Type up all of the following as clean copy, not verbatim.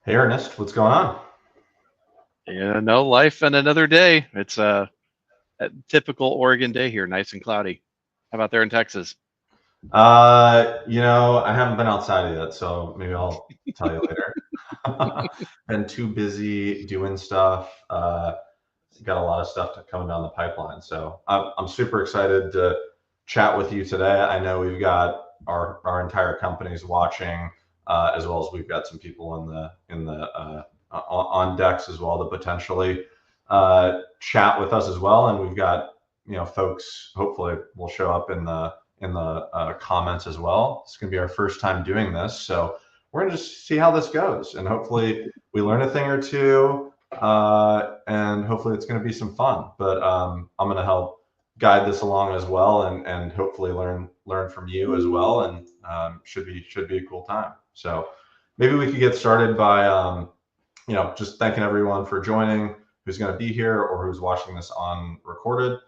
Hey Ernest, what's going on? No life and another day. It's a typical Oregon day here, nice and cloudy. How about there in Texas? I haven't been outside yet, so maybe I'll tell you later. Been too busy doing stuff. Got a lot of stuff coming down the pipeline, so I'm super excited to chat with you today. I know we've got our entire company's watching, as well as we've got some people on decks as well to potentially chat with us as well, and we've got folks hopefully will show up in the comments as well. It's going to be our first time doing this, so we're going to just see how this goes, and hopefully we learn a thing or two, and hopefully it's going to be some fun. But I'm going to help guide this along as well, and hopefully learn from you as well, and should be a cool time. So maybe we could get started by just thanking everyone for joining, who's going to be here or who's watching this on recorded.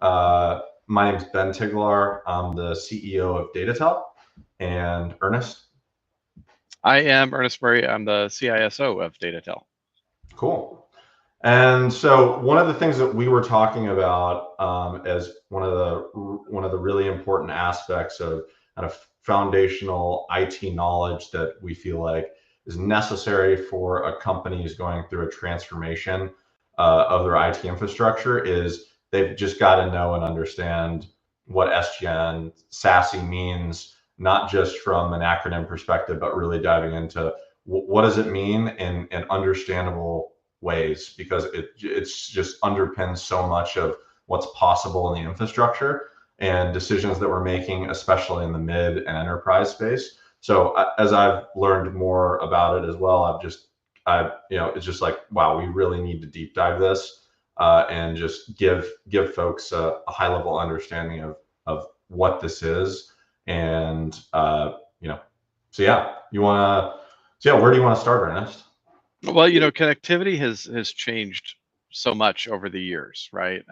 My name is Ben Tiglar. I'm the CEO of DataTel, and Ernest. I am Ernest Murray. I'm the CISO of DataTel. Cool. And so one of the things that we were talking about, as one of the really important aspects of kind of foundational IT knowledge that we feel like is necessary for a company who's going through a transformation of their IT infrastructure is they've just got to know and understand what SGN SASE means, not just from an acronym perspective, but really diving into what does it mean in understandable ways, because it's just underpins so much of what's possible in the infrastructure and decisions that we're making, especially in the mid and enterprise space. So as I've learned more about it as well, it's just like, wow, we really need to deep dive this, and just give folks a high level understanding of what this is. And so yeah, where do you want to start, Ernest? Well, connectivity has changed so much over the years, right?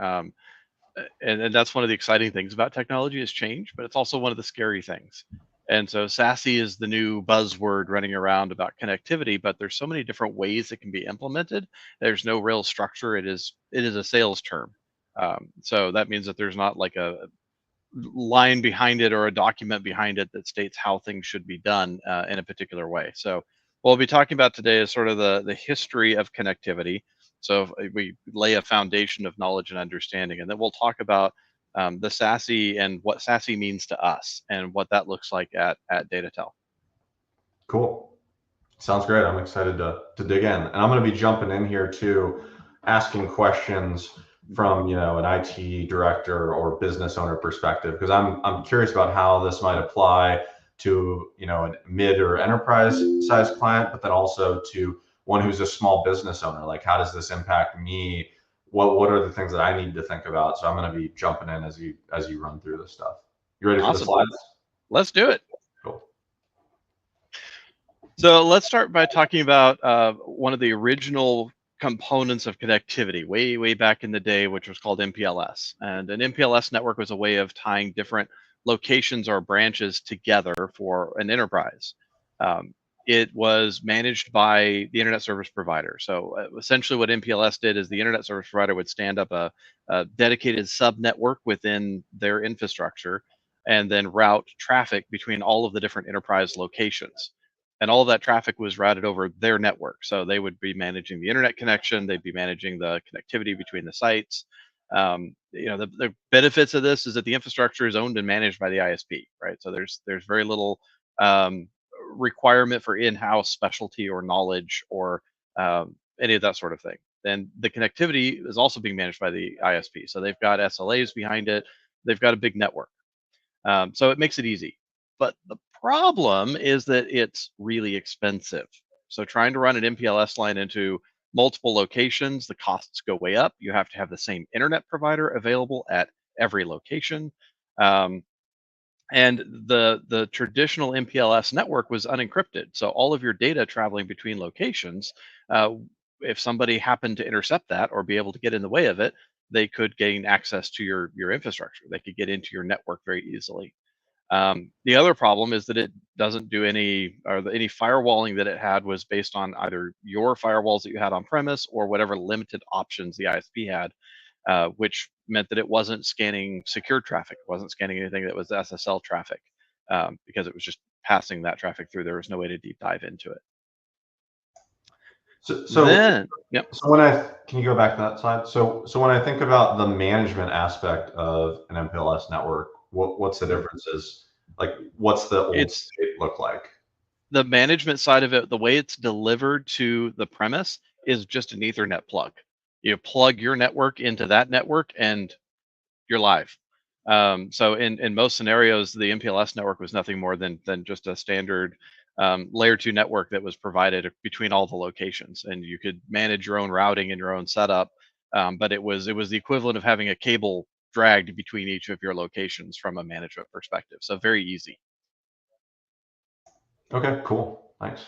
And that's one of the exciting things about technology is change, but it's also one of the scary things. And so SASE is the new buzzword running around about connectivity, but there's so many different ways it can be implemented. There's no real structure. It is a sales term. So that means that there's not like a line behind it or a document behind it that states how things should be done in a particular way. So what we'll be talking about today is sort of the history of connectivity. So if we lay a foundation of knowledge and understanding, and then we'll talk about the SASE and what SASE means to us and what that looks like at DataTel. Cool. Sounds great. I'm excited to dig in. And I'm going to be jumping in here too, asking questions from, an IT director or business owner perspective, because I'm curious about how this might apply to, a mid or enterprise size client, but then also to one who's a small business owner. Like, how does this impact me? What are the things that I need to think about? So I'm going to be jumping in as you run through this stuff. You ready for the Awesome. slides? Let's do it. Cool. So let's start by talking about one of the original components of connectivity way, way back in the day, which was called MPLS. And an MPLS network was a way of tying different locations or branches together for an enterprise. It was managed by the internet service provider. So essentially, what MPLS did is the internet service provider would stand up a dedicated sub network within their infrastructure and then route traffic between all of the different enterprise locations, and all of that traffic was routed over their network. So they would be managing the internet connection, they'd be managing the connectivity between the sites. The benefits of this is that the infrastructure is owned and managed by the ISP, right? So there's very little um, requirement for in-house specialty or knowledge or any of that sort of thing. Then the connectivity is also being managed by the ISP. So they've got SLAs behind it. They've got a big network. So it makes it easy. But the problem is that it's really expensive. So trying to run an MPLS line into multiple locations, the costs go way up. You have to have the same internet provider available at every location. Um, and the traditional MPLS network was unencrypted. So all of your data traveling between locations, uh, if somebody happened to intercept that or be able to get in the way of it, they could gain access to your infrastructure. They could get into your network very easily. The other problem is that it doesn't do any firewalling that it had was based on either your firewalls that you had on premise or whatever limited options the ISP had, which meant that it wasn't scanning secure traffic, it wasn't scanning anything that was SSL traffic, because it was just passing that traffic through. There was no way to deep dive into it. So Yep. So can you go back to that slide? So when I think about the management aspect of an MPLS network, what's the differences? Like, what's the old It's state look like? the management side of it. The way it's delivered to the premise is just an Ethernet plug. You plug your network into that network, and you're live. So in most scenarios, the MPLS network was nothing more than just a standard layer 2 network that was provided between all the locations, and you could manage your own routing and your own setup. But it was the equivalent of having a cable dragged between each of your locations from a management perspective. So very easy. Okay, cool. Thanks.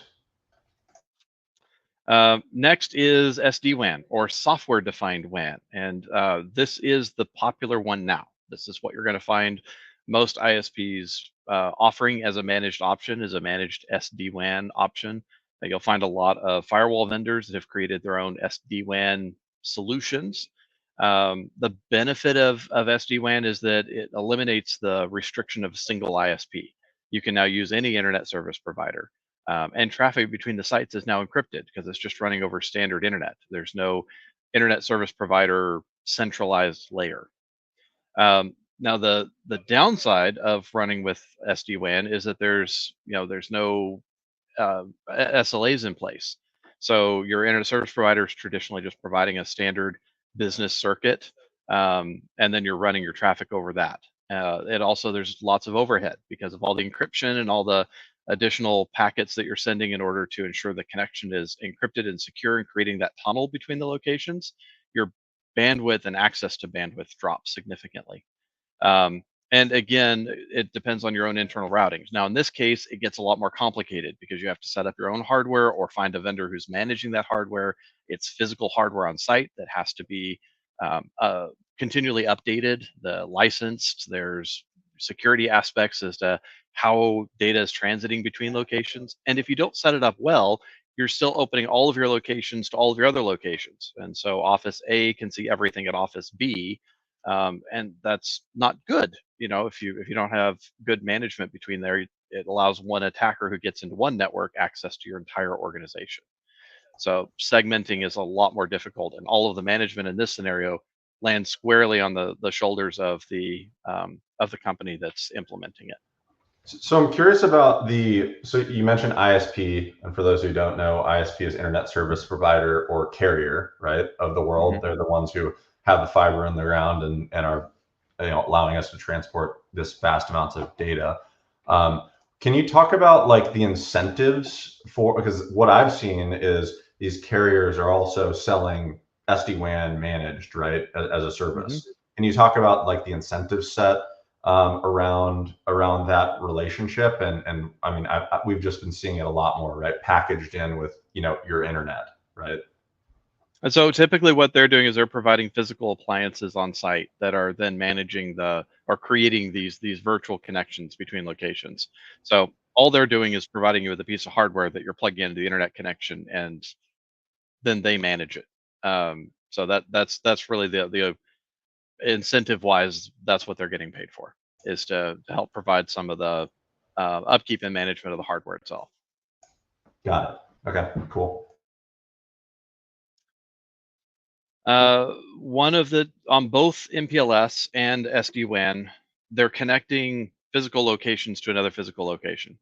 Next is SD-WAN, or software-defined WAN, and this is the popular one now. This is what you're going to find most ISPs offering as a managed option, is a managed SD-WAN option. You'll find a lot of firewall vendors that have created their own SD-WAN solutions. The benefit of SD-WAN is that it eliminates the restriction of a single ISP. You can now use any internet service provider. And traffic between the sites is now encrypted because it's just running over standard internet. There's no internet service provider centralized layer. Now the downside of running with SD-WAN is that there's no SLAs in place. So your internet service provider is traditionally just providing a standard business circuit, and then you're running your traffic over that. And also, there's lots of overhead because of all the encryption and all the additional packets that you're sending in order to ensure the connection is encrypted and secure, and creating that tunnel between the locations. Your bandwidth and access to bandwidth drops significantly. Um, and again, it depends on your own internal routings. Now, in this case, it gets a lot more complicated because you have to set up your own hardware or find a vendor who's managing that hardware. It's physical hardware on site that has to be continually updated, the licensed. There's security aspects as to how data is transiting between locations. And if you don't set it up well, you're still opening all of your locations to all of your other locations. And so Office A can see everything at Office B, and that's not good. If you don't have good management between there, it allows one attacker who gets into one network access to your entire organization. So segmenting is a lot more difficult, and all of the management in this scenario lands squarely on the shoulders of the company that's implementing it. So I'm curious about so you mentioned ISP, and for those who don't know, ISP is Internet Service Provider or carrier, right, of the world. Mm-hmm. They're the ones who have the fiber in the ground and are allowing us to transport this vast amounts of data. Can you talk about like the incentives because what I've seen is these carriers are also selling SD-WAN managed, right, as a service. Mm-hmm. Can you talk about like the incentive set around that relationship? And I mean, we've just been seeing it a lot more, right, packaged in with your internet, right? And so typically what they're doing is they're providing physical appliances on site that are then managing or creating these virtual connections between locations. So all they're doing is providing you with a piece of hardware that you're plugging into the internet connection, and then they manage it. So that's really the incentive wise, that's what they're getting paid for, is to help provide some of the upkeep and management of the hardware itself. Got it. Okay, cool. On both MPLS and SD-WAN, they're connecting physical locations to another physical location.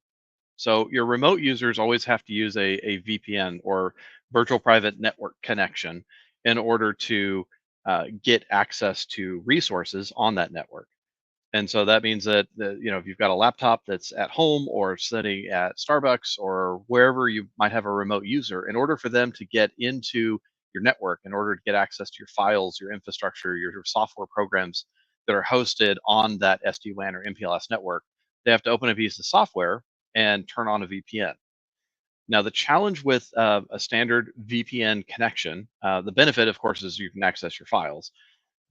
So your remote users always have to use a VPN, or virtual private network connection, in order to get access to resources on that network. And so that means that if you've got a laptop that's at home or sitting at Starbucks or wherever you might have a remote user, in order for them to get into your network, in order to get access to your files, your infrastructure, your software programs that are hosted on that SD-WAN or MPLS network, they have to open a piece of software and turn on a VPN. Now, the challenge with a standard VPN connection, the benefit, of course, is you can access your files.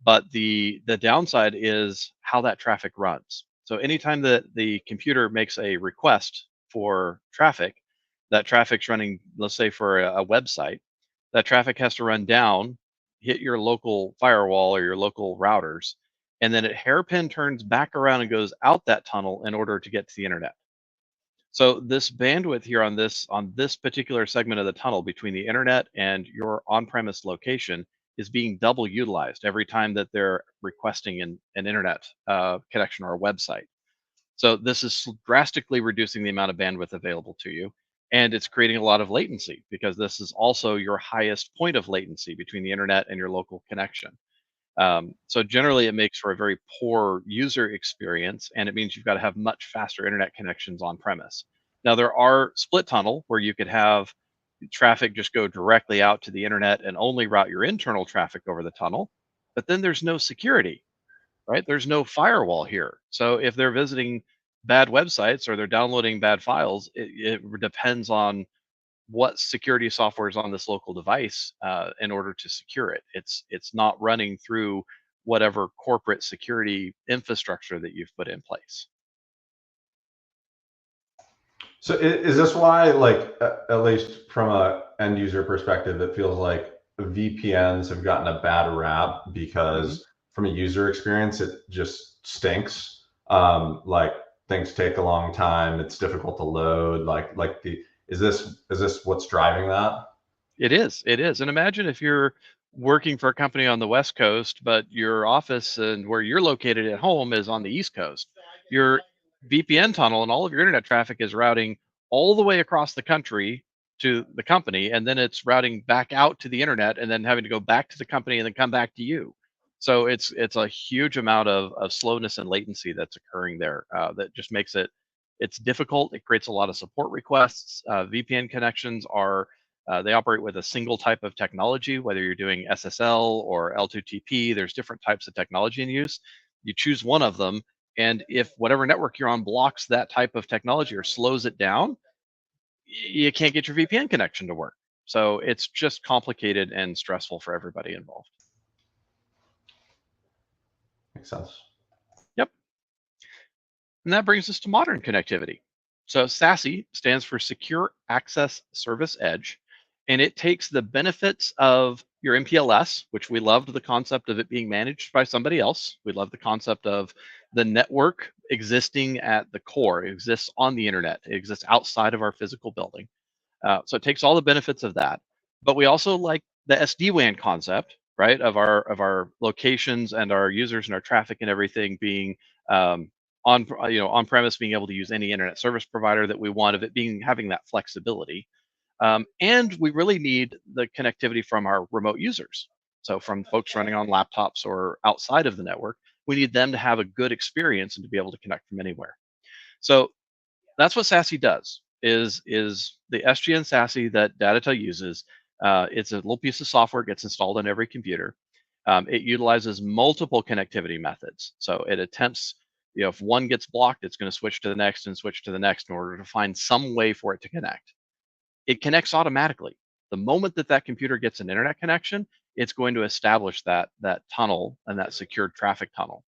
But the downside is how that traffic runs. So anytime that the computer makes a request for traffic, that traffic's running, let's say for a website, that traffic has to run down, hit your local firewall or your local routers, and then it hairpin turns back around and goes out that tunnel in order to get to the internet. So this bandwidth here on this particular segment of the tunnel between the internet and your on-premise location is being double utilized every time that they're requesting an internet connection or a website. So this is drastically reducing the amount of bandwidth available to you, and it's creating a lot of latency because this is also your highest point of latency between the internet and your local connection. So generally, it makes for a very poor user experience, and it means you've got to have much faster internet connections on premise. Now, there are split tunnel where you could have traffic just go directly out to the internet and only route your internal traffic over the tunnel, but then there's no security, right? There's no firewall here. So if they're visiting bad websites or they're downloading bad files, it depends on what security software is on this local device in order to secure it. It's not running through whatever corporate security infrastructure that you've put in place. So is this why, like, at least from a end user perspective, it feels like VPNs have gotten a bad rap because from a user experience, it just stinks. Like things take a long time. It's difficult to load. Is this what's driving that? It is. It is. And imagine if you're working for a company on the West Coast, but your office and where you're located at home is on the East Coast. Your VPN tunnel and all of your internet traffic is routing all the way across the country to the company, and then it's routing back out to the internet, and then having to go back to the company and then come back to you. So it's a huge amount of slowness and latency that's occurring there that just makes it's difficult. It creates a lot of support requests. VPN connections are they operate with a single type of technology, whether you're doing SSL or L2TP. There's different types of technology in use. You choose one of them, and if whatever network you're on blocks that type of technology or slows it down, you can't get your VPN connection to work. So it's just complicated and stressful for everybody involved. Makes sense. Yep. And that brings us to modern connectivity. So SASE stands for Secure Access Service Edge, and it takes the benefits of your MPLS, which we loved the concept of it being managed by somebody else. We love the concept of the network existing at the core. It exists on the internet. It exists outside of our physical building. So it takes all the benefits of that. But we also like the SD-WAN concept, right? Of our locations and our users and our traffic and everything being on premise, being able to use any internet service provider that we want, of it being having that flexibility. And we really need the connectivity from our remote users. So from folks running on laptops or outside of the network, we need them to have a good experience and to be able to connect from anywhere. So that's what SASE does. Is the SGN SASE that DataTel uses? It's a little piece of software gets installed on every computer. It utilizes multiple connectivity methods. So it attempts, if one gets blocked, it's going to switch to the next and switch to the next in order to find some way for it to connect. It connects automatically. The moment that that computer gets an internet connection, it's going to establish that tunnel and that secured traffic tunnel.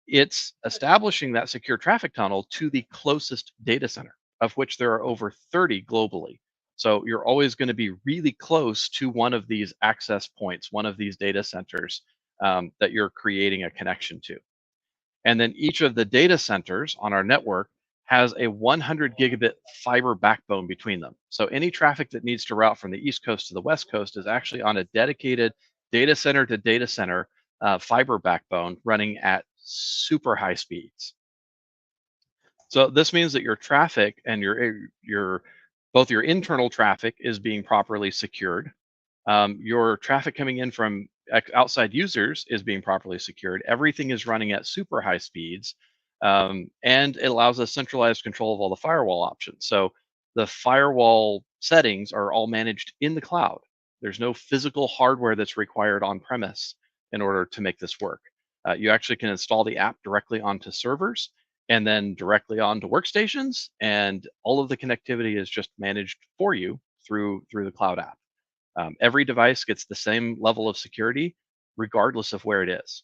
It's establishing that secure traffic tunnel to the closest data center, of which there are over 30 globally. So you're always going to be really close to one of these access points, one of these data centers that you're creating a connection to. And then each of the data centers on our network has a 100 gigabit fiber backbone between them. So any traffic that needs to route from the East Coast to the West Coast is actually on a dedicated data center to data center fiber backbone running at super high speeds. So this means that your traffic and your both your internal traffic is being properly secured. Your traffic coming in from outside users is being properly secured. Everything is running at super high speeds, and it allows us centralized control of all the firewall options. So the firewall settings are all managed in the cloud. There's no physical hardware that's required on premise in order to make this work. You actually can install the app directly onto servers and then directly onto workstations, and all of the connectivity is just managed for you through the cloud app. Every device gets the same level of security, regardless of where it is.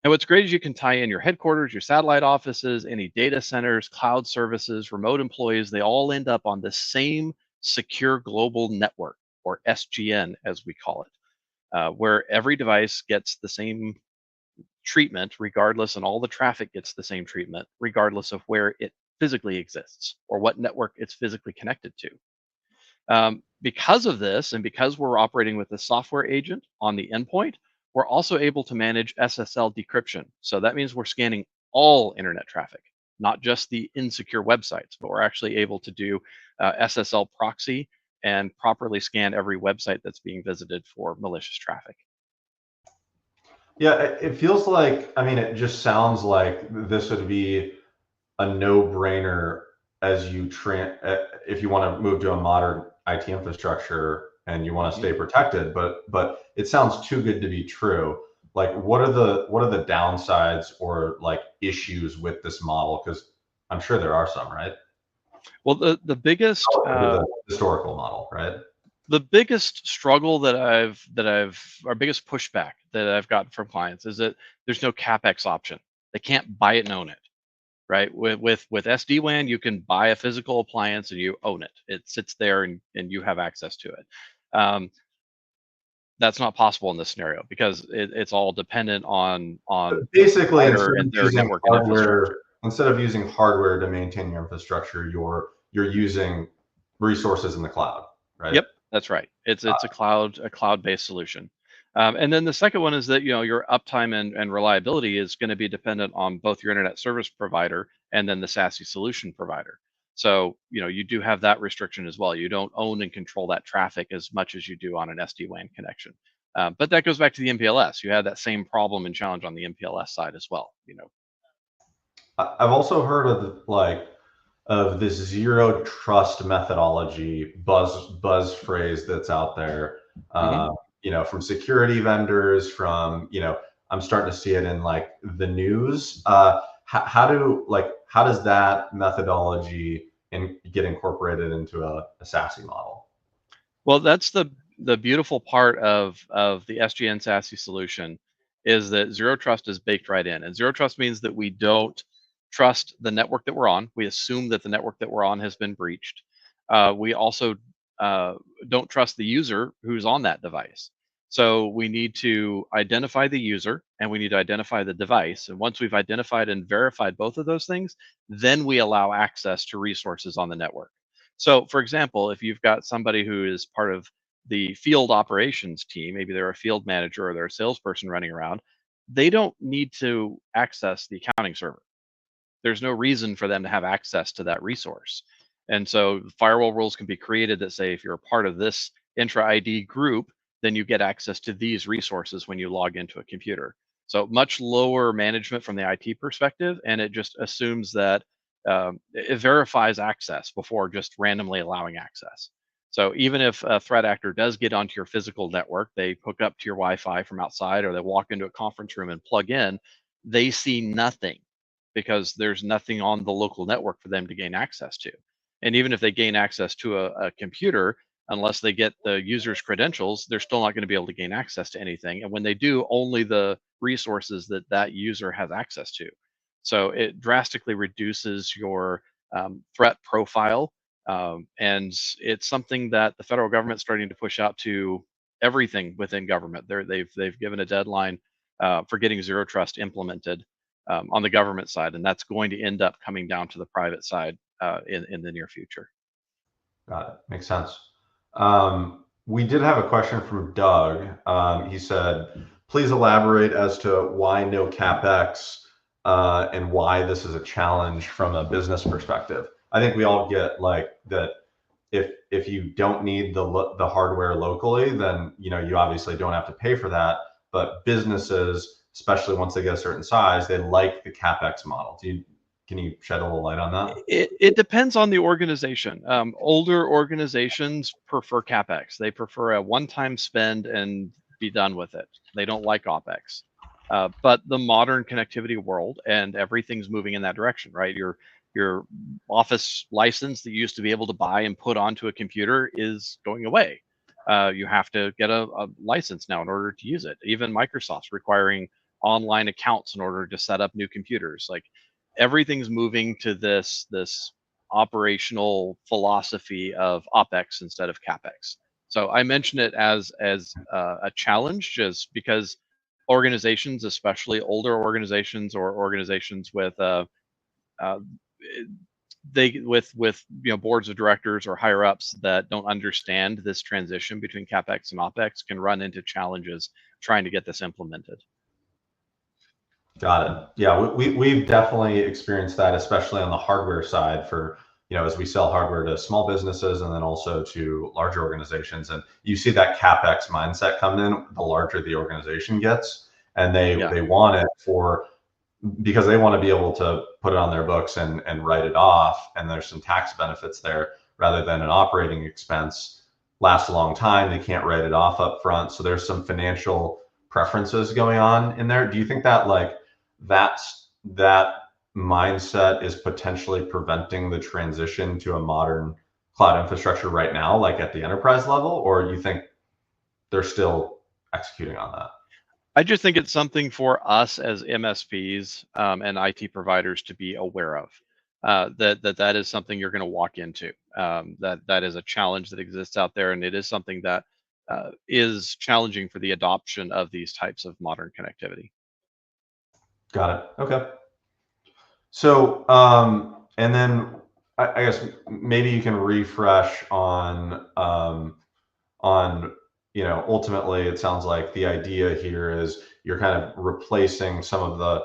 And what's great is you can tie in your headquarters, your satellite offices, any data centers, cloud services, remote employees. They all end up on the same secure global network, or SGN as we call it, where every device gets the same treatment regardless, and all the traffic gets the same treatment regardless of where it physically exists or what network it's physically connected to. Because of this, and because we're operating with a software agent on the endpoint, we're also able to manage SSL decryption. So that means we're scanning all internet traffic, not just the insecure websites, but we're actually able to do SSL proxy and properly scan every website that's being visited for malicious traffic. Yeah, it feels like, I mean, it just sounds like this would be a no-brainer as you if you want to move to a modern IT infrastructure and you want to stay protected, but it sounds too good to be true. Like, what are the downsides or like issues with this model? Because I'm sure there are some, right? Well, the biggest The historical model, right? the biggest struggle our biggest pushback that I've gotten from clients is that there's no capex option. They can't buy it and own it, right? With SD-WAN, you can buy a physical appliance and you own it. It sits there and you have access to it. That's not possible in this scenario because it's all dependent on the Basically, provider and their network and infrastructure. instead of using hardware to maintain your infrastructure, you're using resources in the cloud, right? Yep, that's right. It's a cloud-based solution. And then the second one is that your uptime and reliability is going to be dependent on both your internet service provider and then the SASE solution provider. So you do have that restriction as well. You don't own and control that traffic as much as you do on an SD-WAN connection. But that goes back to the MPLS. You had that same problem and challenge on the MPLS side as well. I've also heard of this zero trust methodology buzz phrase that's out there. Mhm. From security vendors, from I'm starting to see it in like the news. How does that methodology get incorporated into a SASE model? Well, that's the beautiful part of the SGN SASE solution is that zero trust is baked right in. And zero trust means that we don't trust the network that we're on. We assume that the network that we're on has been breached. We also uh, don't trust the user who's on that device. So we need to identify the user and we need to identify the device. And once we've identified and verified both of those things, then we allow access to resources on the network. So, for example, if you've got somebody who is part of the field operations team, maybe they're a field manager or they're a salesperson running around, they don't need to access the accounting server. There's no reason for them to have access to that resource. And so firewall rules can be created that say if you're a part of this intra ID group, then you get access to these resources when you log into a computer. So much lower management from the IT perspective, and it just assumes that it verifies access before just randomly allowing access. So even if a threat actor does get onto your physical network, they hook up to your Wi-Fi from outside, or they walk into a conference room and plug in, they see nothing because there's nothing on the local network for them to gain access to. And even if they gain access to a computer, unless they get the user's credentials, they're still not going to be able to gain access to anything. And when they do, only the resources that that user has access to. So it drastically reduces your threat profile. And it's something that the federal government's starting to push out to everything within government. They've given a deadline for getting zero trust implemented on the government side, and that's going to end up coming down to the private side in the near future. Got it. Makes sense. We did have a question from Doug. He said, please elaborate as to why no CapEx and why this is a challenge from a business perspective. I think we all get like that. If you don't need the hardware locally, then you obviously don't have to pay for that. But businesses, especially once they get a certain size, they like the CapEx model. Can you shed a little light on that? It depends on the organization. Older organizations prefer CapEx. They prefer a one-time spend and be done with it. They don't like OpEx. But the modern connectivity world and everything's moving in that direction, right? Your office license that you used to be able to buy and put onto a computer is going away. You have to get a license now in order to use it. Even Microsoft's requiring online accounts in order to set up new computers. Like everything's moving to this operational philosophy of OpEx instead of CapEx. So I mention it as a challenge, just because organizations, especially older organizations or organizations with uh, with boards of directors or higher ups that don't understand this transition between capex and opex, can run into challenges trying to get this implemented. Got it. Yeah, we've definitely experienced that, especially on the hardware side for, as we sell hardware to small businesses and then also to larger organizations. And you see that CapEx mindset come in the larger the organization gets. And Yeah, they want it because they want to be able to put it on their books and write it off. And there's some tax benefits there rather than an operating expense lasts a long time. They can't write it off up front. So there's some financial preferences going on in there. Do you think that that mindset is potentially preventing the transition to a modern cloud infrastructure right now, like at the enterprise level, or you think they're still executing on that? I just think it's something for us as MSPs and IT providers to be aware of. That is something you're going to walk into. That is a challenge that exists out there, and it is something that is challenging for the adoption of these types of modern connectivity. Got it. Okay. So, and then I guess maybe you can refresh on, ultimately it sounds like the idea here is you're kind of replacing some of the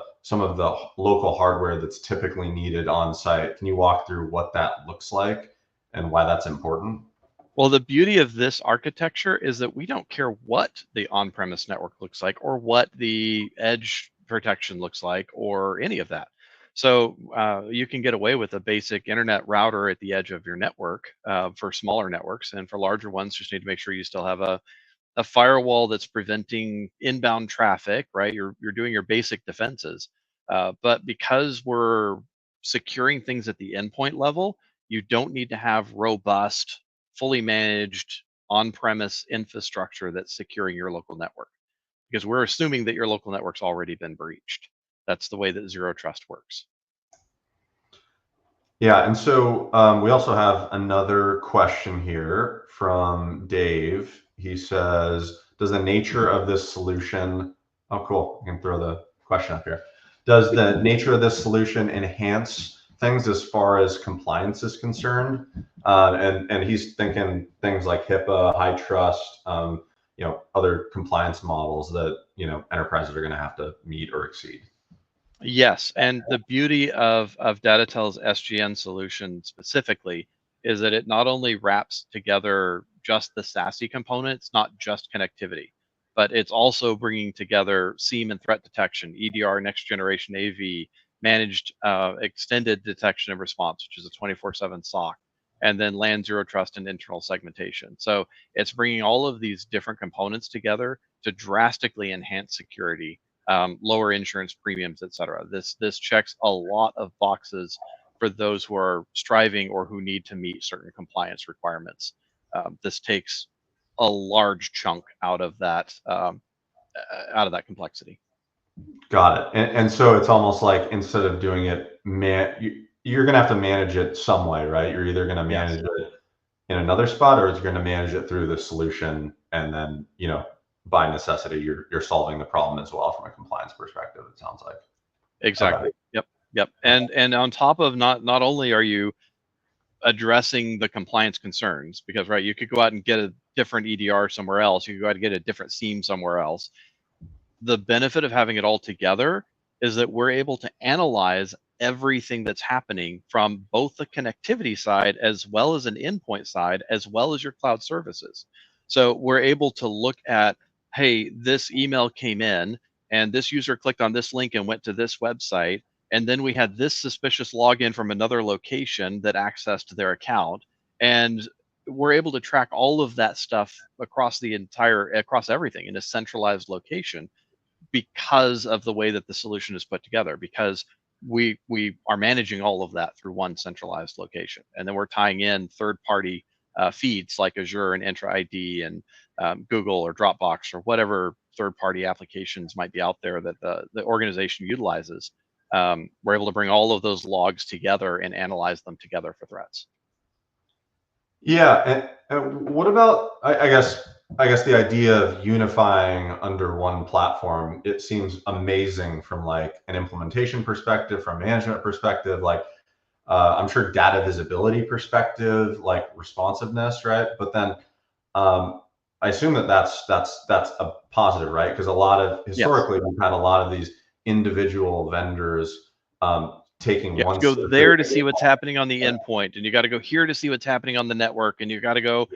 local hardware that's typically needed on site. Can you walk through what that looks like and why that's important? Well, the beauty of this architecture is that we don't care what the on-premise network looks like or what the edge protection looks like or any of that. So you can get away with a basic internet router at the edge of your network for smaller networks, and for larger ones, just need to make sure you still have a firewall that's preventing inbound traffic. Right, you're doing your basic defenses, but because we're securing things at the endpoint level, you don't need to have robust, fully managed on-premise infrastructure that's securing your local network, because we're assuming that your local network's already been breached. That's the way that zero trust works. Yeah, and so we also have another question here from Dave. He says, does the nature of this solution, oh, cool, I can throw the question up here. Does the nature of this solution enhance things as far as compliance is concerned? And he's thinking things like HIPAA, high trust, other compliance models that, enterprises are going to have to meet or exceed. Yes, and the beauty of DataTel's SGN solution specifically is that it not only wraps together just the SASE component, it's not just connectivity, but it's also bringing together SIEM and threat detection, EDR, next generation AV, managed extended detection and response, which is a 24/7 SOC, and then land zero trust and internal segmentation. So it's bringing all of these different components together to drastically enhance security, lower insurance premiums, et cetera. This checks a lot of boxes for those who are striving or who need to meet certain compliance requirements. This takes a large chunk out of that complexity. Got it. And so it's almost like instead of doing it, you're going to have to manage it some way, right? You're either going to Yes. manage it in another spot or you're going to manage it through the solution. And then, by necessity, you're solving the problem as well from a compliance perspective, it sounds like. Okay. Exactly. Yep. Yep. And on top of, not only are you addressing the compliance concerns, because right, you could go out and get a different EDR somewhere else, you could go out and get a different SIEM somewhere else. The benefit of having it all together is that we're able to analyze everything that's happening from both the connectivity side as well as an endpoint side, as well as your cloud services. So we're able to look at, hey, this email came in and this user clicked on this link and went to this website. And then we had this suspicious login from another location that accessed their account. And we're able to track all of that stuff across everything in a centralized location, because of the way that the solution is put together, because we are managing all of that through one centralized location, and then we're tying in third party feeds like Azure and Entra ID and Google or Dropbox or whatever third-party applications might be out there that the organization utilizes. We're able to bring all of those logs together and analyze them together for threats. Yeah, and what about, I guess the idea of unifying under one platform, it seems amazing from like an implementation perspective, from a management perspective, like I'm sure data visibility perspective, like responsiveness, right? But then I assume that that's a positive, right? Because a lot of Yes. historically we've had a lot of these individual vendors taking You have one to go specific. there to see what's happening on the endpoint, and you got to go here to see what's happening on the network, and you got to go,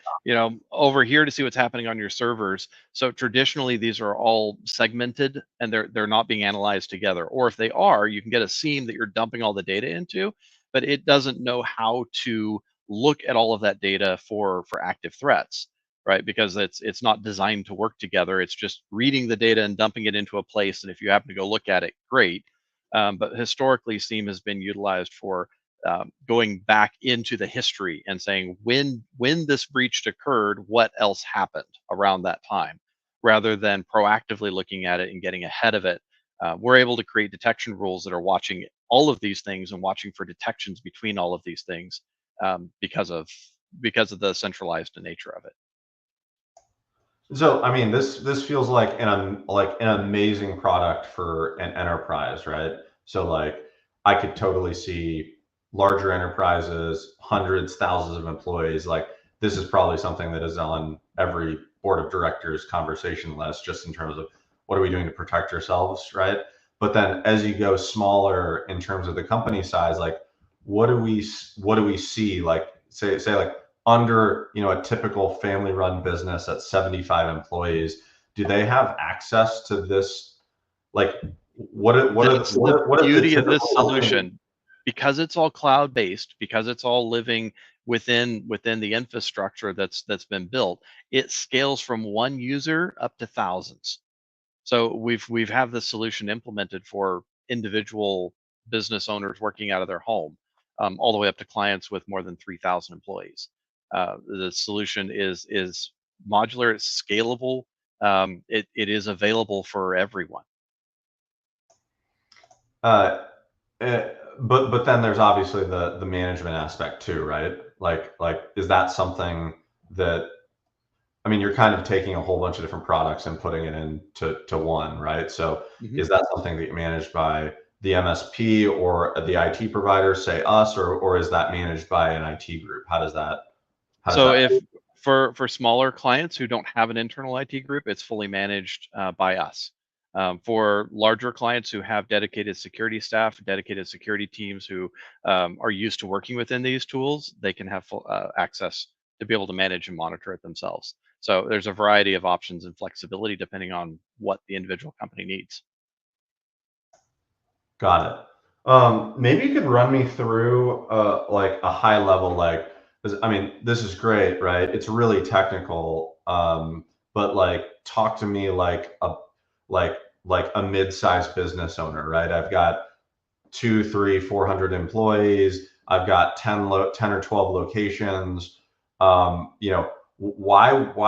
over here to see what's happening on your servers. So traditionally, these are all segmented, and they're not being analyzed together. Or if they are, you can get a seam that you're dumping all the data into, but it doesn't know how to look at all of that data for active threats, right? Because it's not designed to work together. It's just reading the data and dumping it into a place, and if you happen to go look at it, great. But historically, SIEM has been utilized for going back into the history and saying when this breach occurred, what else happened around that time, rather than proactively looking at it and getting ahead of it. We're able to create detection rules that are watching all of these things and watching for detections between all of these things because of the centralized nature of it. So, I mean, this feels like an amazing product for an enterprise, right? So, like, I could totally see larger enterprises, hundreds, thousands of employees. Like, this is probably something that is on every board of directors conversation list, just in terms of what are we doing to protect ourselves, right? But then, as you go smaller in terms of the company size, like, what do we see? Like, say like under a typical family run business at 75 employees, do they have access to this? Like That's the what are the beauty of this typical company? solution. Because it's all cloud-based, because it's all living within the infrastructure that's been built, it scales from one user up to thousands. So we've have this solution implemented for individual business owners working out of their home, all the way up to clients with more than 3,000 employees. The solution is modular, it's scalable, it is available for everyone. uh but then there's obviously the management aspect too, right? Like is that something that, I mean, you're kind of taking a whole bunch of different products and putting it into one, right? So Mhm. is that something that you manage by the MSP or the IT provider, say us, or is that managed by an IT group? How does So that? if for smaller clients who don't have an internal IT group, it's fully managed by us. For larger clients who have dedicated security staff, dedicated security teams who are used to working within these tools, they can have full access to be able to manage and monitor it themselves. So there's a variety of options and flexibility depending on what the individual company needs. Got it. Maybe you could run me through like a high level, like, 'cause, I mean, this is great, right? It's really technical, but like talk to me like like a mid-sized business owner, right? I've got two, three, 400 employees. I've got 10 or 12 locations. Why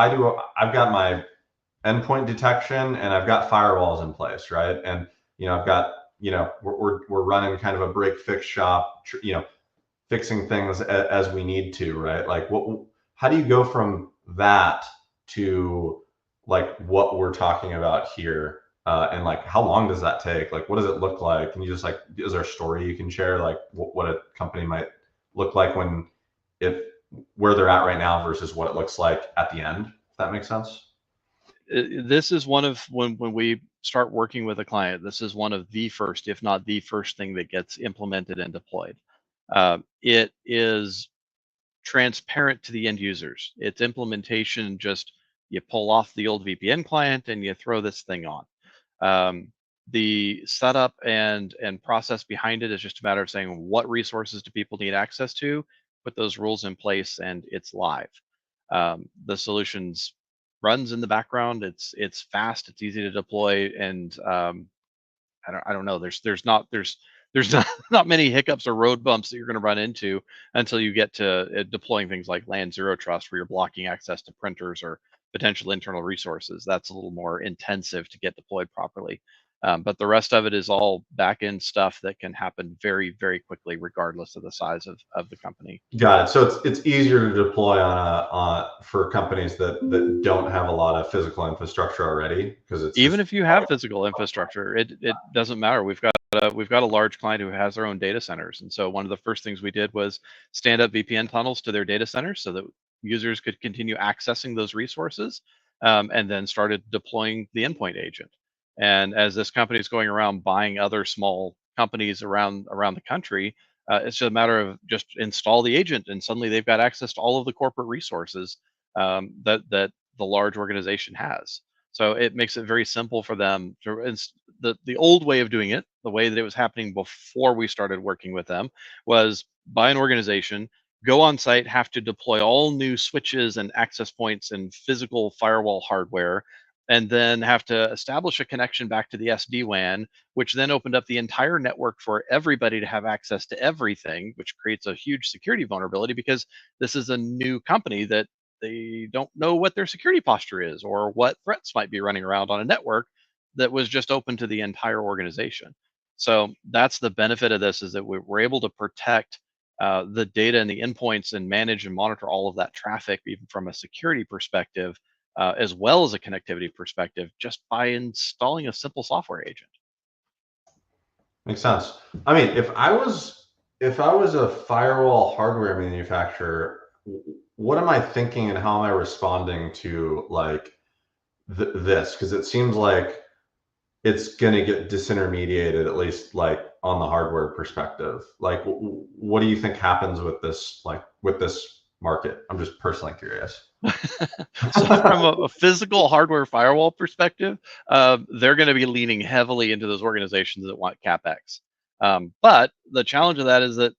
do I've got my endpoint detection and I've got firewalls in place, right? And I've got, we're running kind of a break fix shop, fixing things as we need to, right? Like how do you go from that to like what we're talking about here? And like, how long does that take? Like, what does it look like? Can you just like, is there a story you can share? Like what a company might look like if where they're at right now versus what it looks like at the end, if that makes sense? This is one of when we start working with a client, this is one of the first, if not the first thing that gets implemented and deployed. It is transparent to the end users. Its implementation just you pull off the old VPN client and you throw this thing on. The setup and process behind it is just a matter of saying what resources do people need access to, put those rules in place, and it's live. The solutions runs in the background. It's fast. It's easy to deploy, and I don't know. There's not not many hiccups or road bumps that you're going to run into until you get to deploying things like land zero trust, where you're blocking access to printers or potential internal resources. That's a little more intensive to get deployed properly. But the rest of it is all back-end stuff that can happen very, very quickly, regardless of the size of the company. Got it. So it's easier to deploy for companies that don't have a lot of physical infrastructure already, because it's Even just if you have physical infrastructure, it doesn't matter. We've got a large client who has their own data centers, and so one of the first things we did was stand up VPN tunnels to their data centers so that users could continue accessing those resources, and then started deploying the endpoint agent. And as this company is going around buying other small companies around the country, it's just a matter of just install the agent, and suddenly they've got access to all of the corporate resources that the large organization has. So it makes it very simple for them to the old way of doing it, the way that it was happening before we started working with them, was buy an organization, go on site, have to deploy all new switches and access points and physical firewall hardware, and then have to establish a connection back to the SD-WAN, which then opened up the entire network for everybody to have access to everything, which creates a huge security vulnerability because this is a new company that they don't know what their security posture is or what threats might be running around on a network that was just open to the entire organization. So that's the benefit of this, is that we're able to protect the data and the endpoints and manage and monitor all of that traffic, even from a security perspective, as well as a connectivity perspective, just by installing a simple software agent. makes sense. I mean, if I was a firewall hardware manufacturer, what am I thinking and how am I responding to like this? Because it seems like it's going to get disintermediated, at least like on the hardware perspective. Like, what do you think happens with this, like with this market? I'm just personally curious. So from a physical hardware firewall perspective, they're going to be leaning heavily into those organizations that want capex. But the challenge of that is that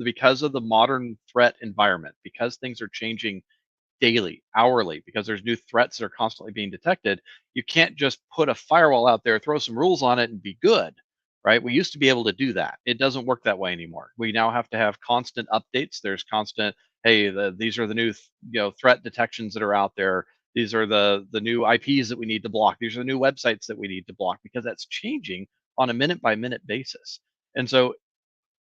because of the modern threat environment, because things are changing daily, hourly, because there's new threats that are constantly being detected, you can't just put a firewall out there, throw some rules on it, and be good, right? We used to be able to do that. It doesn't work that way anymore. We now have to have constant updates. There's constant, hey, these are the new, threat detections that are out there. These are the new IPs that we need to block. These are the new websites that we need to block, because that's changing on a minute by minute basis. And so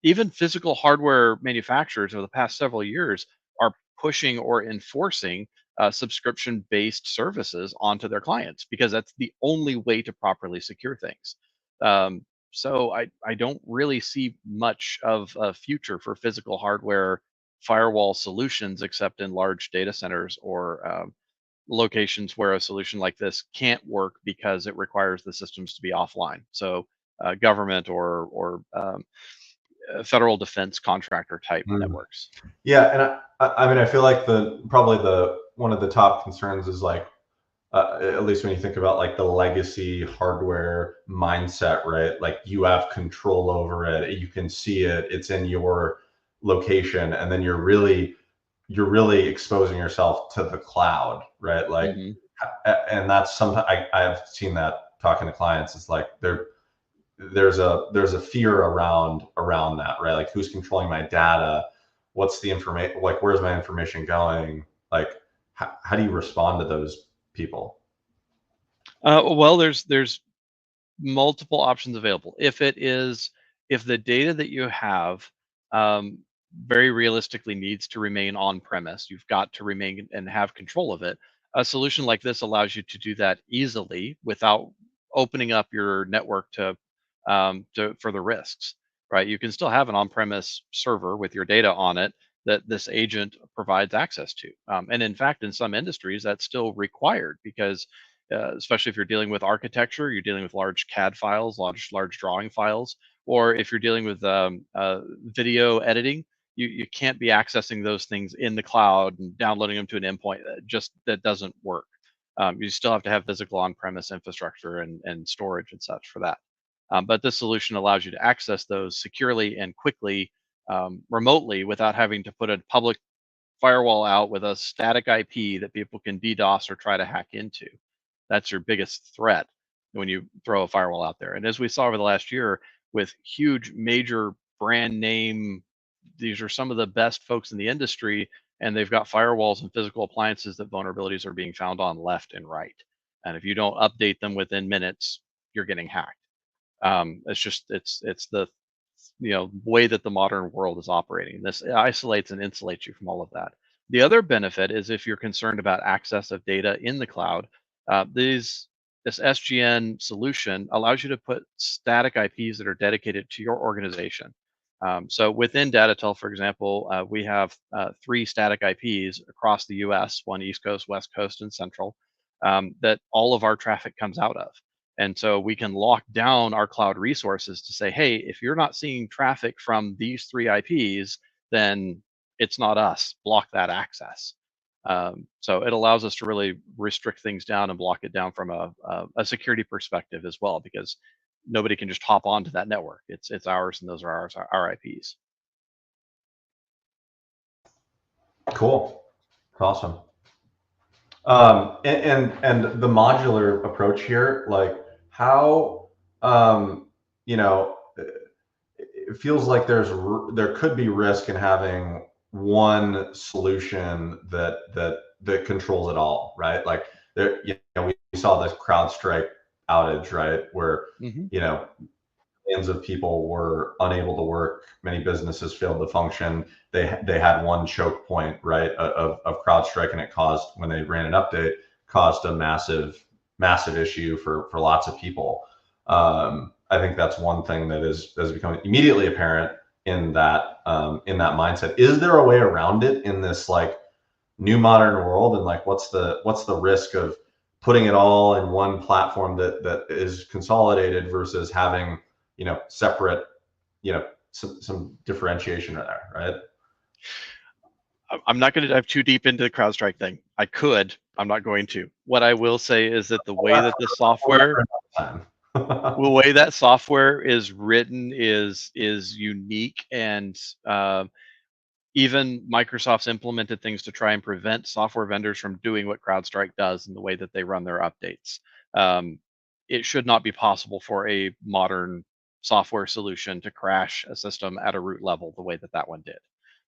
even physical hardware manufacturers over the past several years are pushing or enforcing subscription based services onto their clients, because that's the only way to properly secure things. Um, so I don't really see much of a future for physical hardware firewall solutions, except in large data centers or locations where a solution like this can't work because it requires the systems to be offline. So government or federal defense contractor type Mm. networks. Yeah, and I mean, I feel like probably the one of the top concerns is like, at least when you think about like the legacy hardware mindset, right? Like you have control over it, you can see it, it's in your location, and then you're really exposing yourself to the cloud, right? Like, Hmm. and that's sometimes I've seen that talking to clients. It's like there's a fear around that, right? Like who's controlling my data? What's the information? Like where's my information going? Like how do you respond to those people? Well, there's multiple options available. If the data that you have um, very realistically needs to remain on premise, you've got to remain and have control of it. A solution like this allows you to do that easily without opening up your network to further risks. Right? You can still have an on-premise server with your data on it that this agent provides access to. And in fact, in some industries, that's still required, because especially if you're dealing with architecture, you're dealing with large CAD files, large drawing files, or if you're dealing with video editing, you can't be accessing those things in the cloud and downloading them to an endpoint. That doesn't work. You still have to have physical on-premise infrastructure and storage and such for that. But this solution allows you to access those securely and quickly, remotely, without having to put a public firewall out with a static IP that people can DDoS or try to hack into. That's your biggest threat when you throw a firewall out there. And as we saw over the last year with huge major brand name these are some of the best folks in the industry, and they've got firewalls and physical appliances that vulnerabilities are being found on left and right. And if you don't update them within minutes, you're getting hacked. It's the way that the modern world is operating. This isolates and insulates you from all of that. The other benefit is if you're concerned about access of data in the cloud, this SGN solution allows you to put static IPs that are dedicated to your organization. So within DataTel, for example, we have 3 static IPs across the US, one East Coast, West Coast, and Central, that all of our traffic comes out of. And so we can lock down our cloud resources to say, hey, if you're not seeing traffic from these 3 IPs, then it's not us. Block that access. So it allows us to really restrict things down and block it down from a security perspective as well, because nobody can just hop onto that network. It's ours, and those are ours, our IPs. Cool. Awesome. And the modular approach here, like how, it feels like there could be risk in having one solution that controls it all, right? Like there, we saw this CrowdStrike outage, right, where millions of people were unable to work, many businesses failed to function. They had one choke point, right, of CrowdStrike, and it caused, when they ran an update, caused a massive issue for lots of people. I think that's one thing that has become immediately apparent in that mindset. Is there a way around it in this like new modern world? And like, what's the risk of putting it all in one platform that is consolidated versus having separate, some differentiation there, right? I'm not going to dive too deep into the CrowdStrike thing. I could. I'm not going to. What I will say is that the way that the software, the way that software is written is unique, and even Microsoft's implemented things to try and prevent software vendors from doing what CrowdStrike does in the way that they run their updates. It should not be possible for a modern software solution to crash a system at a root level the way that that one did,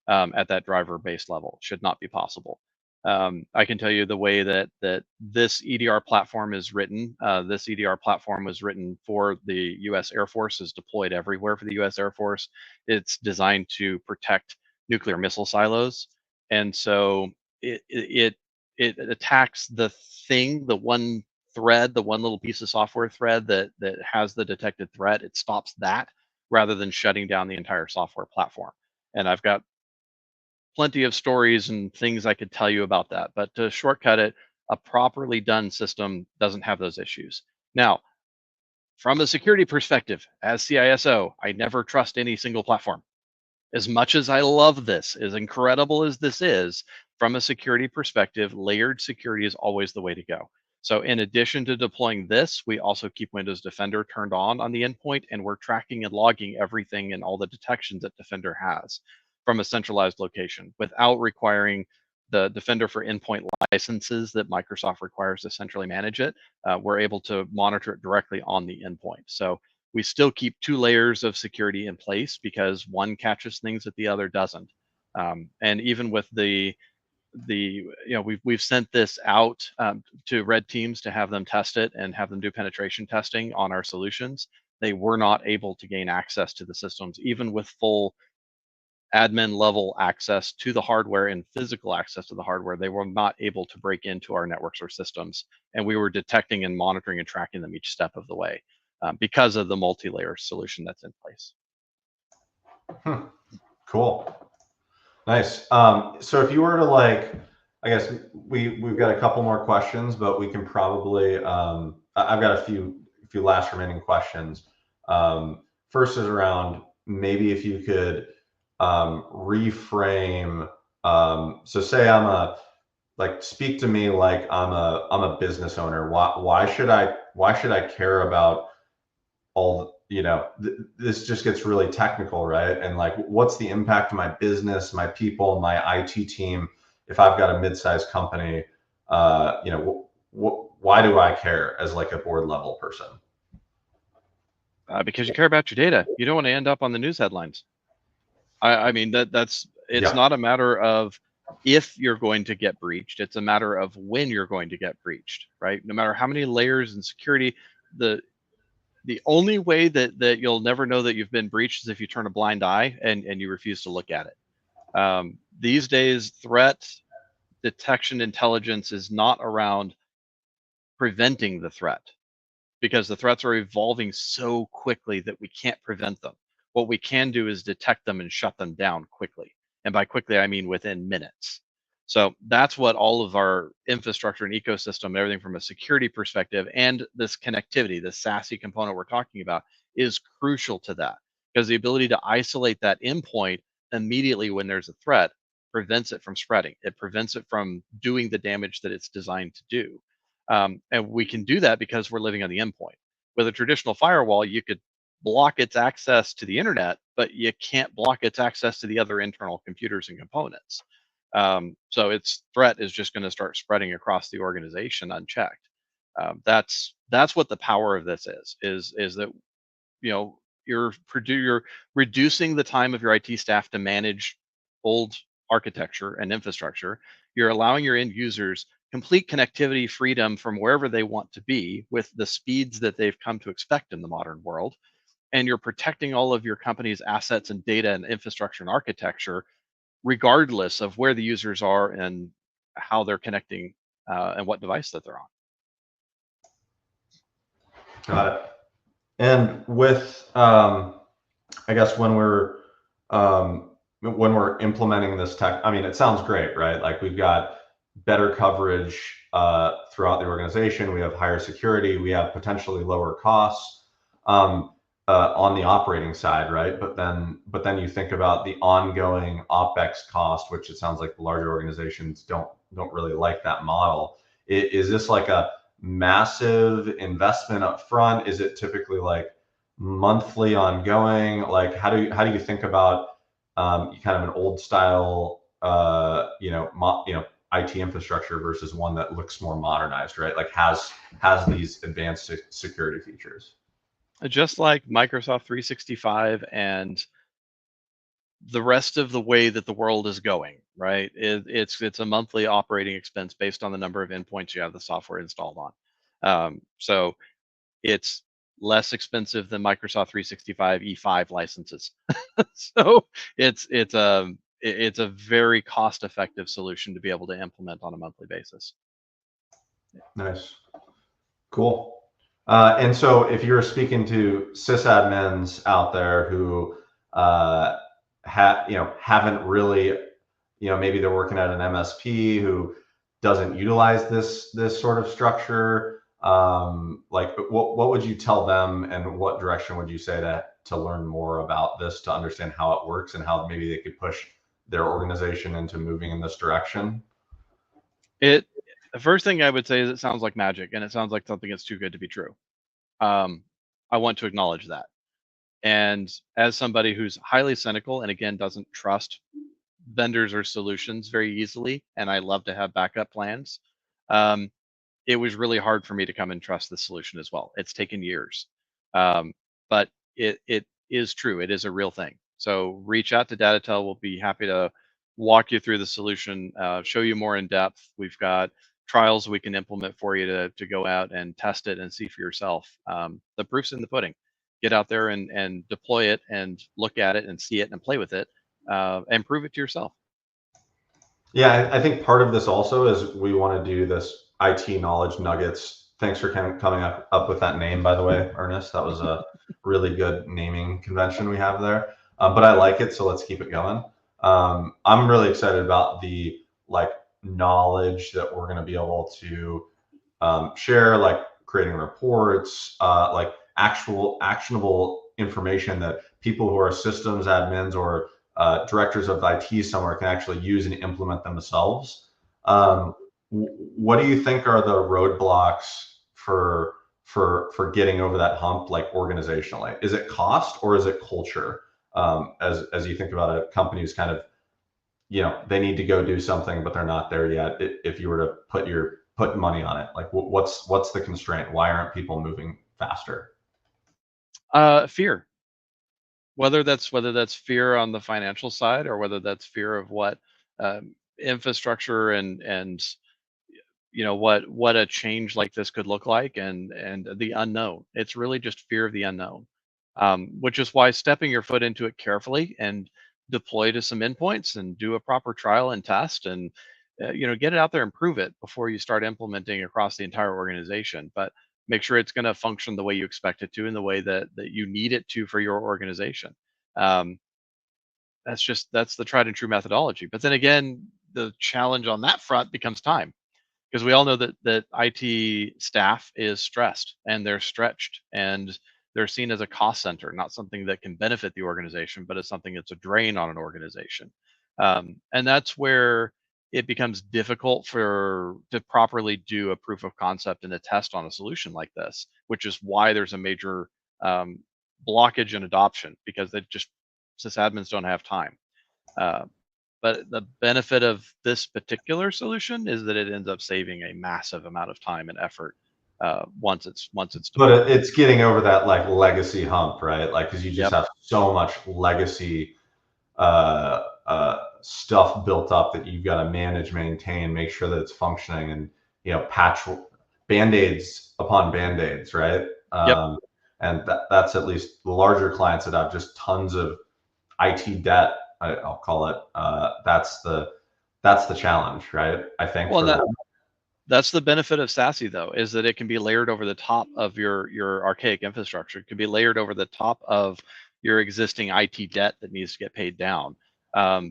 at that driver base level. Should not be possible. I can tell you the way that this EDR platform is written. This EDR platform was written for the U.S. Air Force, is deployed everywhere for the U.S. Air Force. It's designed to protect nuclear missile silos, and so it attacks the thing, the one thread, the one little piece of software thread that has the detected threat. It stops that rather than shutting down the entire software platform. And I've got plenty of stories and things I could tell you about that. But to shortcut it, a properly done system doesn't have those issues. Now, from a security perspective, as CISO, I never trust any single platform. As much as I love this, as incredible as this is, from a security perspective, layered security is always the way to go. So in addition to deploying this, we also keep Windows Defender turned on the endpoint, and we're tracking and logging everything and all the detections that Defender has from a centralized location without requiring the Defender for endpoint licenses that Microsoft requires to centrally manage it. We're able to monitor it directly on the endpoint. So we still keep 2 layers of security in place because one catches things that the other doesn't. And even with we've sent this out to red teams to have them test it and have them do penetration testing on our solutions. They were not able to gain access to the systems, even with full admin level access to the hardware and physical access to the hardware. They were not able to break into our networks or systems, and we were detecting and monitoring and tracking them each step of the way because of the multi-layer solution that's in place. Cool. Nice. So if you were to I guess we've got a couple more questions, but we can probably, I've got a few last remaining questions. First is around maybe if you could reframe. So say speak to me like I'm a business owner. Why should I care about all, this just gets really technical, right? And like, what's the impact of my business, my people, my IT team, if I've got a mid-sized company? Why do I care as like a board level person? Because you care about your data. You don't want to end up on the news headlines. I mean, it's Yeah. not a matter of if you're going to get breached, it's a matter of when you're going to get breached, right? No matter how many layers and security, the the only way that you'll never know that you've been breached is if you turn a blind eye and you refuse to look at it. These days, threat detection intelligence is not around preventing the threat, because the threats are evolving so quickly that we can't prevent them. What we can do is detect them and shut them down quickly. And by quickly, I mean within minutes. So that's what all of our infrastructure and ecosystem, everything from a security perspective and this connectivity, the SASE component we're talking about, is crucial to that, because the ability to isolate that endpoint immediately when there's a threat prevents it from spreading. It prevents it from doing the damage that it's designed to do. And we can do that because we're living on the endpoint. With a traditional firewall, you could block its access to the internet, but you can't block its access to the other internal computers and components. So its threat is just going to start spreading across the organization unchecked. That's what the power of this is that you're reducing the time of your IT staff to manage old architecture and infrastructure. You're allowing your end users complete connectivity freedom from wherever they want to be with the speeds that they've come to expect in the modern world. And you're protecting all of your company's assets and data and infrastructure and architecture, regardless of where the users are and how they're connecting and what device that they're on. Got it. And with, I guess when we're implementing this tech, I mean, it sounds great, right? Like we've got better coverage throughout the organization. We have higher security. We have potentially lower costs on the operating side, right? But then you think about the ongoing OpEx cost, which it sounds like the larger organizations don't really like that model. Is this like a massive investment up front? Is it typically like monthly ongoing? Like how do you think about kind of an old style IT infrastructure versus one that looks more modernized, right? Like has these advanced security features? Just like Microsoft 365 and the rest of the way that the world is going, right? It's a monthly operating expense based on the number of endpoints you have the software installed on. So it's less expensive than Microsoft 365 E5 licenses. So it's a very cost effective solution to be able to implement on a monthly basis. Nice, cool. And so if you're speaking to sysadmins out there who haven't really, maybe they're working at an MSP who doesn't utilize this sort of structure, like what would you tell them, and what direction would you say to learn more about this, to understand how it works and how maybe they could push their organization into moving in this direction? The first thing I would say is it sounds like magic, and it sounds like something that's too good to be true. I want to acknowledge that. And as somebody who's highly cynical and again doesn't trust vendors or solutions very easily, and I love to have backup plans, it was really hard for me to come and trust the solution as well. It's taken years, but it is true. It is a real thing. So reach out to DataTel. We'll be happy to walk you through the solution, show you more in depth. We've got trials we can implement for you to go out and test it and see for yourself. The proof's in the pudding. Get out there and deploy it and look at it and see it and play with it and prove it to yourself. Yeah, I think part of this also is we want to do this IT knowledge nuggets. Thanks for coming up with that name, by the way, Ernest. That was a really good naming convention we have there. But I like it, so let's keep it going. I'm really excited about the knowledge that we're going to be able to share, like creating reports, like actual actionable information that people who are systems admins or directors of IT somewhere can actually use and implement themselves. What do you think are the roadblocks for getting over that hump, like organizationally? Is it cost or is it culture? As you think about it, companies kind of, they need to go do something, but they're not there yet. If you were to put money on it, like what's the constraint? Why aren't people moving faster? Fear. whether that's fear on the financial side, or whether that's fear of what infrastructure and what a change like this could look like, and the unknown. It's really just fear of the unknown, which is why stepping your foot into it carefully and deploy to some endpoints and do a proper trial and test, and get it out there and prove it before you start implementing across the entire organization. But make sure it's going to function the way you expect it to, in the way that you need it to for your organization. um, that's the tried and true methodology. But then again, the challenge on that front becomes time, because we all know that IT staff is stressed and they're stretched, and they're seen as a cost center, not something that can benefit the organization, but as something that's a drain on an organization. And that's where it becomes difficult to properly do a proof of concept and a test on a solution like this, which is why there's a major um, blockage in adoption, because they just sysadmins don't have time. Uh, but the benefit of this particular solution is that it ends up saving a massive amount of time and effort once it's But deployed. it's getting over that like legacy hump, right? Like, because you just Yep. have so much legacy stuff built up that you've got to manage, maintain, make sure that it's functioning, and patch band-aids upon band-aids, right? Yep. And that's at least the larger clients that have just tons of IT debt. I'll call it. That's the challenge, right? I think Well, for and them. that's the benefit of SASE, though, is that it can be layered over the top of your archaic infrastructure. It can be layered over the top of your existing IT debt that needs to get paid down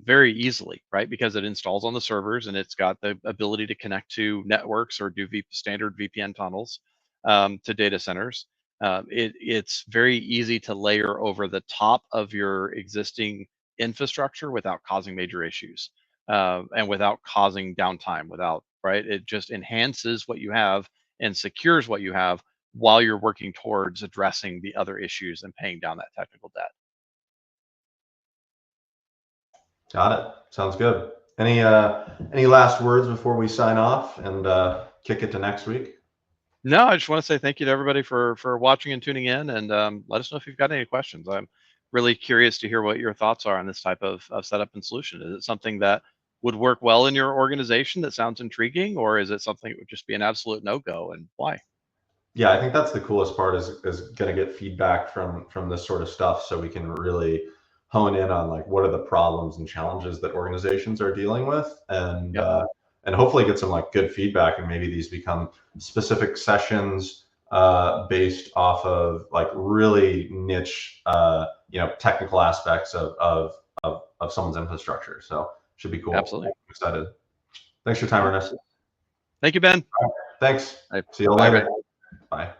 very easily, right? Because it installs on the servers, and it's got the ability to connect to networks or do standard VPN tunnels to data centers. It's very easy to layer over the top of your existing infrastructure without causing major issues, and without causing downtime, without, right? It just enhances what you have and secures what you have while you're working towards addressing the other issues and paying down that technical debt. Got it. Sounds good. Any last words before we sign off and kick it to next week? No, I just want to say thank you to everybody for watching and tuning in, and let us know if you've got any questions. I'm really curious to hear what your thoughts are on this type of setup and solution. Is it something that would work well in your organization that sounds intriguing, or is it something that would just be an absolute no-go, and why? Yeah, I think that's the coolest part is going to get feedback from this sort of stuff, so we can really hone in on like what are the problems and challenges that organizations are dealing with, Yep, and hopefully get some like good feedback, and maybe these become specific sessions based off of like really niche technical aspects of someone's infrastructure. So should be cool. absolutely. I'm excited. Thanks for your time, Yeah. Ernest. Thank you, Ben. Thanks. Bye. See you Bye. later. Bye.